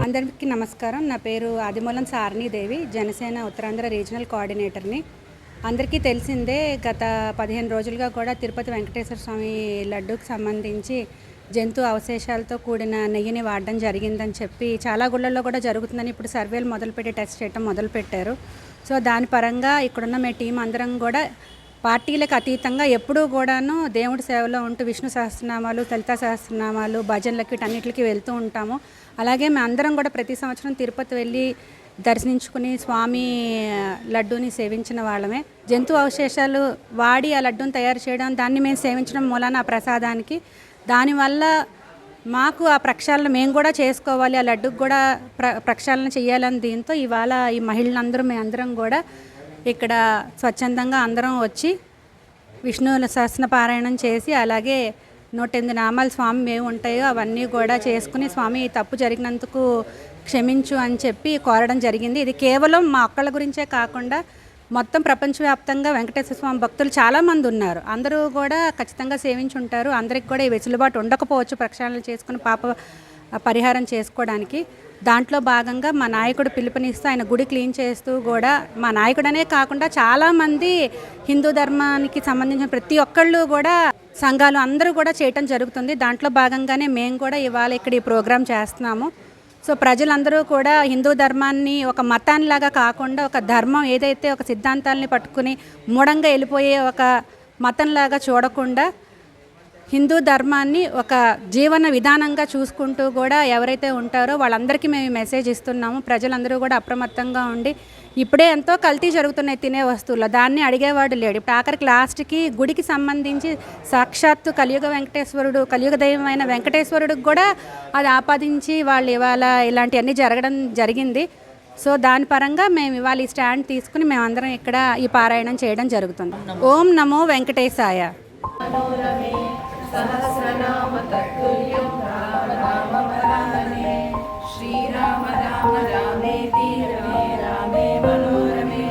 అందరికీ నమస్కారం. నా పేరు ఆదిమూలం సారణీదేవి, జనసేన ఉత్తరాంధ్ర రీజనల్ కోఆర్డినేటర్ని. అందరికీ తెలిసిందే, గత 15 రోజులుగా కూడా తిరుపతి వెంకటేశ్వర స్వామి లడ్డూకి సంబంధించి జంతు అవశేషాలతో కూడిన నెయ్యిని వాడడం జరిగిందని చెప్పి చాలా గుళ్ళల్లో కూడా జరుగుతుందని ఇప్పుడు సర్వేలు మొదలుపెట్టి టెస్ట్ చేయడం మొదలుపెట్టారు. సో దాని పరంగా ఇక్కడున్న మీ టీం అందరం కూడా పార్టీలకు అతీతంగా ఎప్పుడూ కూడాను దేవుడి సేవలో ఉంటూ విష్ణు సహస్రనామాలు, లలితా సహస్రనామాలు, భజనలకి వీటన్నిటికి వెళ్తూ ఉంటాము. అలాగే మేము అందరం కూడా ప్రతి సంవత్సరం తిరుపతి వెళ్ళి దర్శించుకుని స్వామి లడ్డూని సేవించిన వాళ్ళమే. జంతు అవశేషాలు వాడి ఆ లడ్డూని తయారు చేయడం, దాన్ని మేము సేవించడం మూలాన ఆ ప్రసాదానికి, దానివల్ల మాకు ఆ ప్రక్షాళన మేము కూడా చేసుకోవాలి, ఆ లడ్డుకు కూడా ప్రక్షాళన చేయాలని దీంతో ఇవాళ ఈ మహిళలందరూ మేమందరం కూడా ఇక్కడ స్వచ్ఛందంగా అందరం వచ్చి విష్ణు సహస్ర పారాయణం చేసి, అలాగే 108 నామాలు స్వామి ఏమి ఉంటాయో అవన్నీ కూడా చేసుకుని స్వామి తప్పు జరిగినందుకు క్షమించు అని చెప్పి కోరడం జరిగింది. ఇది కేవలం మా ఒక్కళ్ళ గురించే కాకుండా మొత్తం ప్రపంచవ్యాప్తంగా వెంకటేశ్వర స్వామి భక్తులు చాలామంది ఉన్నారు. అందరూ కూడా ఖచ్చితంగా సేవించి ఉంటారు. అందరికి కూడా ఈ వెసులుబాటు ఉండకపోవచ్చు ప్రక్షాళన చేసుకుని పాప పరిహారం చేసుకోవడానికి. దాంట్లో భాగంగా మా నాయకుడు పిలుపునిస్తూ ఆయన గుడి క్లీన్ చేస్తూ కూడా, మా నాయకుడనే కాకుండా చాలామంది హిందూ ధర్మానికి సంబంధించిన ప్రతి ఒక్కళ్ళు కూడా సంఘాలు అందరూ కూడా చేయటం జరుగుతుంది. దాంట్లో భాగంగానే మేము కూడా ఇవాళ ఇక్కడ ఈ ప్రోగ్రాం చేస్తున్నాము. సో ప్రజలందరూ కూడా హిందూ ధర్మాన్ని ఒక మతాన్నిలాగా కాకుండా, ఒక ధర్మం ఏదైతే ఒక సిద్ధాంతాలని పట్టుకుని మూఢంగా వెళ్ళిపోయే ఒక మతంలాగా చూడకుండా హిందూ ధర్మాన్ని ఒక జీవన విధానంగా చూసుకుంటూ కూడా ఎవరైతే ఉంటారో వాళ్ళందరికీ మేము మెసేజ్ ఇస్తున్నాము. ప్రజలందరూ కూడా అప్రమత్తంగా ఉండి, ఇప్పుడే ఎంతో కల్తీ జరుగుతున్నాయి తినే వస్తువుల్లో, దాన్ని అడిగేవాడు లేడు. ఇప్పుడు ఆఖరికి లాస్ట్కి గుడికి సంబంధించి సాక్షాత్తు కలియుగ వెంకటేశ్వరుడు, కలియుగ దైవమైన వెంకటేశ్వరుడికి కూడా అది ఆపాదించి వాళ్ళు ఇవాళ ఇలాంటివన్నీ జరగడం జరిగింది. సో దాని పరంగా మేము ఇవాళ ఈ స్టాండ్ తీసుకుని మేమందరం ఇక్కడ ఈ పారాయణం చేయడం జరుగుతుంది. ఓం నమో వెంకటేశాయ. सहस्रनाम तत्तुल्यं राम नाम वरानने श्रीराम राम रामेति रमे रामे मनोरमे